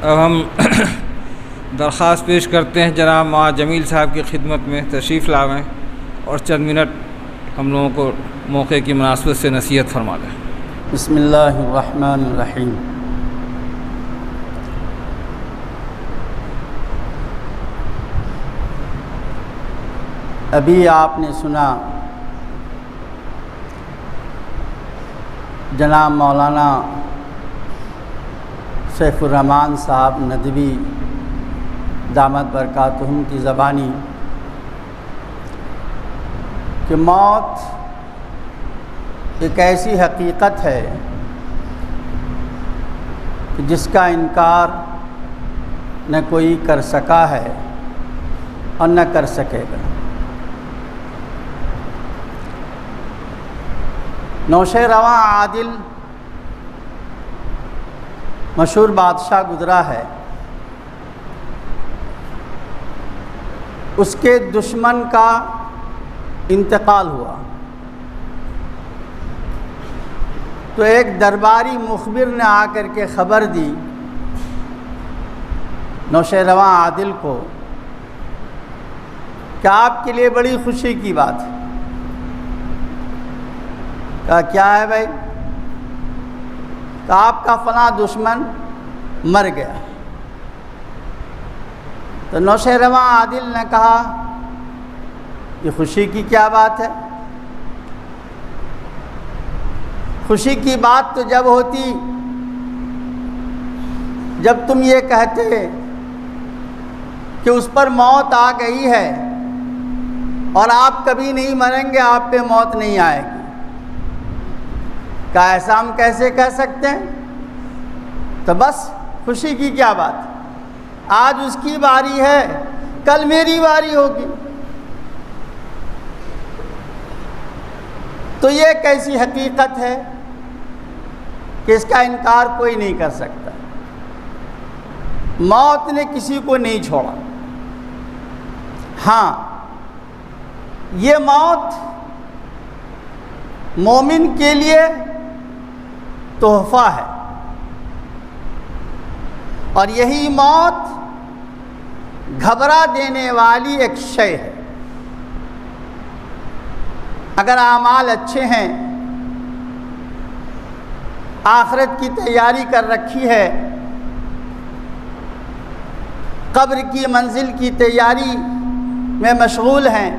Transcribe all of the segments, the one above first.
اب ہم درخواست پیش کرتے ہیں جناب ماں جمیل صاحب کی خدمت میں تشریف لاویں اور چند منٹ ہم لوگوں کو موقع کی مناسبت سے نصیحت فرما دیں۔ بسم اللہ الرحمن الرحیم۔ ابھی آپ نے سنا جناب مولانا سیف الرحمن صاحب ندوی دامت برکاتہم کی زبانی کہ موت ایک ایسی حقیقت ہے کہ جس کا انکار نہ کوئی کر سکا ہے اور نہ کر سکے گا۔ نوشِ رواں عادل مشہور بادشاہ گزرا ہے، اس کے دشمن کا انتقال ہوا تو ایک درباری مخبر نے آ کر کے خبر دی نوشِ رواں عادل کو کہ آپ کے لیے بڑی خوشی کی بات ہے۔ کہا کیا ہے بھائی؟ کہ آپ کا فلاں دشمن مر گیا۔ تو نوشِ رواں عادل نے کہا یہ خوشی کی کیا بات ہے؟ خوشی کی بات تو جب ہوتی جب تم یہ کہتے کہ اس پر موت آ گئی ہے اور آپ کبھی نہیں مریں گے، آپ پہ موت نہیں آئے گی۔ کیا ایسا ہم کیسے کہہ سکتے ہیں؟ تو بس خوشی کی کیا بات، آج اس کی باری ہے، کل میری باری ہوگی۔ تو یہ کیسی حقیقت ہے کہ اس کا انکار کوئی نہیں کر سکتا۔ موت نے کسی کو نہیں چھوڑا۔ ہاں، یہ موت مومن کے لیے تحفہ ہے، اور یہی موت گھبرا دینے والی ایک شے ہے۔ اگر اعمال اچھے ہیں، آخرت کی تیاری کر رکھی ہے، قبر کی منزل کی تیاری میں مشغول ہیں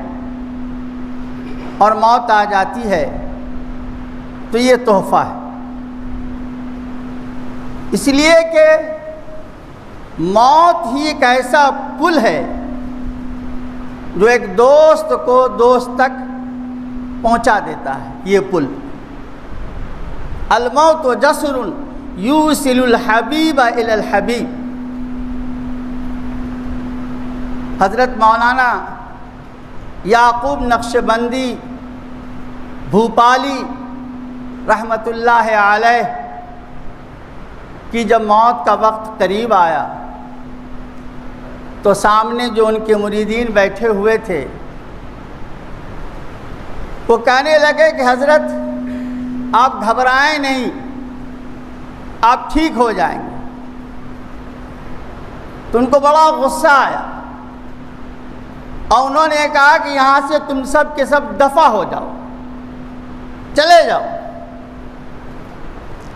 اور موت آ جاتی ہے تو یہ تحفہ ہے۔ اس لیے کہ موت ہی ایک ایسا پل ہے جو ایک دوست کو دوست تک پہنچا دیتا ہے۔ یہ پل الموت جسر یوصل الحبیب الی الحبیب۔ حضرت مولانا یعقوب نقشبندی بھوپالی رحمۃ اللہ علیہ کی جب موت کا وقت قریب آیا تو سامنے جو ان کے مریدین بیٹھے ہوئے تھے وہ کہنے لگے کہ حضرت آپ گھبرائیں نہیں، آپ ٹھیک ہو جائیں گے۔ تو ان کو بڑا غصہ آیا اور انہوں نے کہا کہ یہاں سے تم سب کے سب دفع ہو جاؤ، چلے جاؤ۔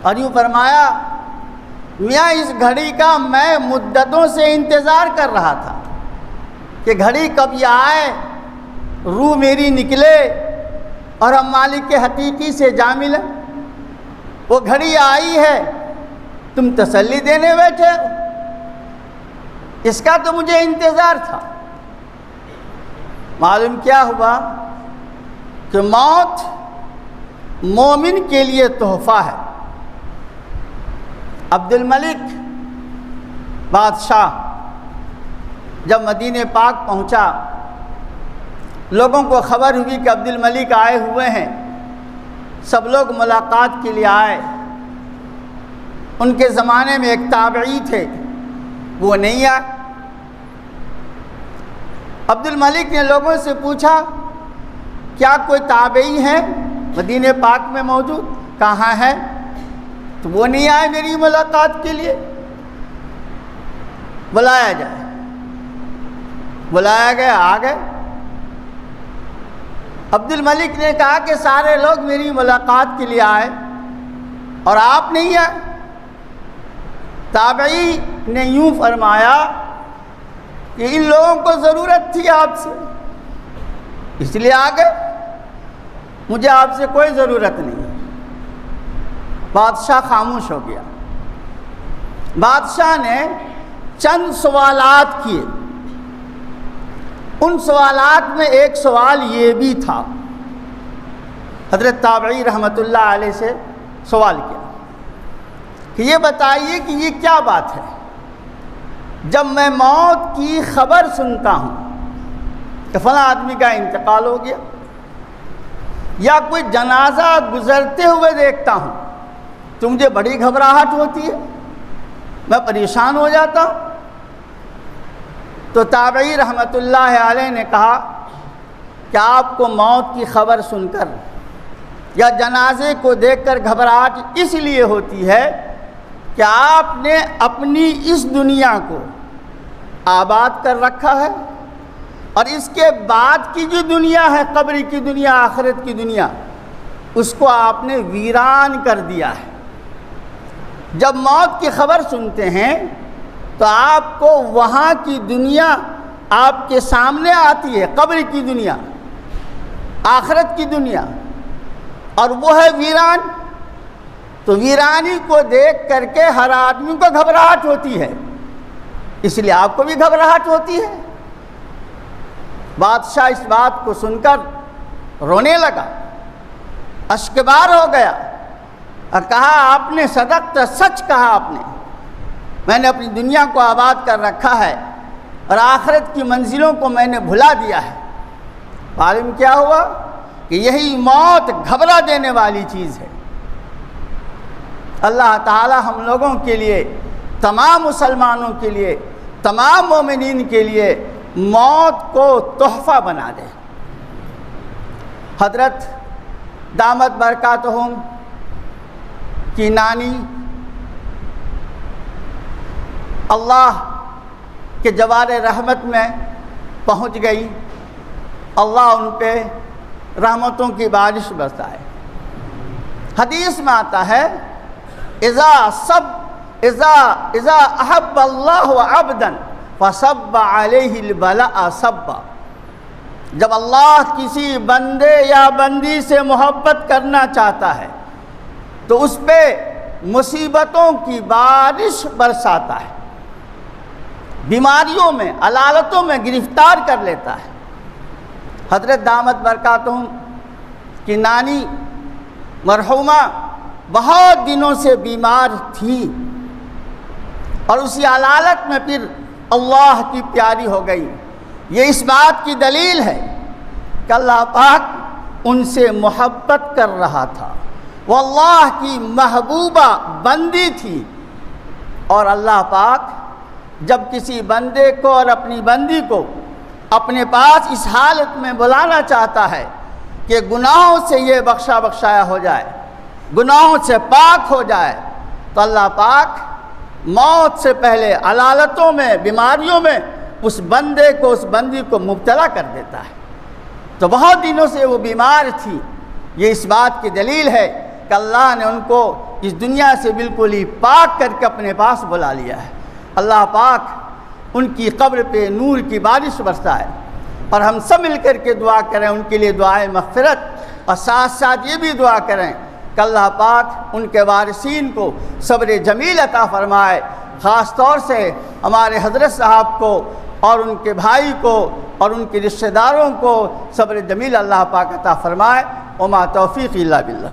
اور یوں فرمایا میاں اس گھڑی کا میں مدتوں سے انتظار کر رہا تھا کہ گھڑی کب یہ آئے، روح میری نکلے اور ہم مالک کے حقیقی سے جا ملیں۔ وہ گھڑی آئی ہے، تم تسلی دینے بیٹھے ہو، اس کا تو مجھے انتظار تھا۔ معلوم کیا ہوا کہ موت مومن کے لیے تحفہ ہے۔ عبد الملک بادشاہ جب مدینہ پاک پہنچا، لوگوں کو خبر ہوئی کہ عبد الملک آئے ہوئے ہیں، سب لوگ ملاقات کے لیے آئے۔ ان کے زمانے میں ایک تابعی تھے، وہ نہیں آئے۔ عبد الملک نے لوگوں سے پوچھا کیا کوئی تابعی ہیں مدینہ پاک میں موجود؟ کہاں ہے؟ تو وہ نہیں آئے میری ملاقات کے لیے۔ بلایا جائے۔ بلایا گیا، آ گئے۔ عبد الملک نے کہا کہ سارے لوگ میری ملاقات کے لیے آئے اور آپ نہیں آئے۔ تابعی نے یوں فرمایا کہ ان لوگوں کو ضرورت تھی آپ سے، اس لیے آ گئے، مجھے آپ سے کوئی ضرورت نہیں۔ بادشاہ خاموش ہو گیا۔ بادشاہ نے چند سوالات کیے۔ ان سوالات میں ایک سوال یہ بھی تھا، حضرت تابعی رحمۃ اللہ علیہ سے سوال کیا کہ یہ بتائیے کہ یہ کیا بات ہے، جب میں موت کی خبر سنتا ہوں کہ فلاں آدمی کا انتقال ہو گیا یا کوئی جنازہ گزرتے ہوئے دیکھتا ہوں تو مجھے بڑی گھبراہٹ ہوتی ہے، میں پریشان ہو جاتا ہوں۔ تو تابعی رحمۃ اللہ علیہ نے کہا کہ آپ کو موت کی خبر سن کر یا جنازے کو دیکھ کر گھبراہٹ اس لیے ہوتی ہے کہ آپ نے اپنی اس دنیا کو آباد کر رکھا ہے اور اس کے بعد کی جو دنیا ہے، قبر کی دنیا، آخرت کی دنیا، اس کو آپ نے ویران کر دیا ہے۔ جب موت کی خبر سنتے ہیں تو آپ کو وہاں کی دنیا آپ کے سامنے آتی ہے، قبر کی دنیا، آخرت کی دنیا، اور وہ ہے ویران۔ تو ویرانی کو دیکھ کر کے ہر آدمی کو گھبراہٹ ہوتی ہے، اس لیے آپ کو بھی گھبراہٹ ہوتی ہے۔ بادشاہ اس بات کو سن کر رونے لگا، اشکبار ہو گیا اور کہا آپ نے صدقت، سچ کہا آپ نے، میں نے اپنی دنیا کو آباد کر رکھا ہے اور آخرت کی منزلوں کو میں نے بھلا دیا ہے۔ معلوم کیا ہوا کہ یہی موت گھبرا دینے والی چیز ہے۔ اللہ تعالی ہم لوگوں کے لیے، تمام مسلمانوں کے لیے، تمام مومنین کے لیے موت کو تحفہ بنا دے۔ حضرت دامت برکاتہم کی نانی اللہ کے جوار رحمت میں پہنچ گئی، اللہ ان پہ رحمتوں کی بارش برسائے۔ حدیث میں آتا ہے اذا احب اللہ عبدا فصب علیہ البلاء صبا، جب اللہ کسی بندے یا بندی سے محبت کرنا چاہتا ہے تو اس پہ مصیبتوں کی بارش برساتا ہے، بیماریوں میں، علالتوں میں گرفتار کر لیتا ہے۔ حضرت دامت برکاتہم کی نانی مرحومہ بہت دنوں سے بیمار تھی اور اسی علالت میں پھر اللہ کی پیاری ہو گئی۔ یہ اس بات کی دلیل ہے کہ اللہ پاک ان سے محبت کر رہا تھا، وہ اللہ کی محبوبہ بندی تھی، اور اللہ پاک جب کسی بندے کو اور اپنی بندی کو اپنے پاس اس حالت میں بلانا چاہتا ہے کہ گناہوں سے یہ بخشایا ہو جائے، گناہوں سے پاک ہو جائے، تو اللہ پاک موت سے پہلے علالتوں میں، بیماریوں میں اس بندے کو، اس بندی کو مبتلا کر دیتا ہے۔ تو بہت دنوں سے وہ بیمار تھی، یہ اس بات کی دلیل ہے کہ اللہ نے ان کو اس دنیا سے بالکل ہی پاک کر کے اپنے پاس بلا لیا ہے۔ اللہ پاک ان کی قبر پہ نور کی بارش برسائے، اور ہم سب مل کر کے دعا کریں ان کے لیے دعائے مغفرت، اور ساتھ ساتھ یہ بھی دعا کریں کہ اللہ پاک ان کے وارثین کو صبر جمیل عطا فرمائے، خاص طور سے ہمارے حضرت صاحب کو اور ان کے بھائی کو اور ان کے رشتہ داروں کو صبر جمیل اللہ پاک عطا فرمائے۔ وما توفیق الا باللہ۔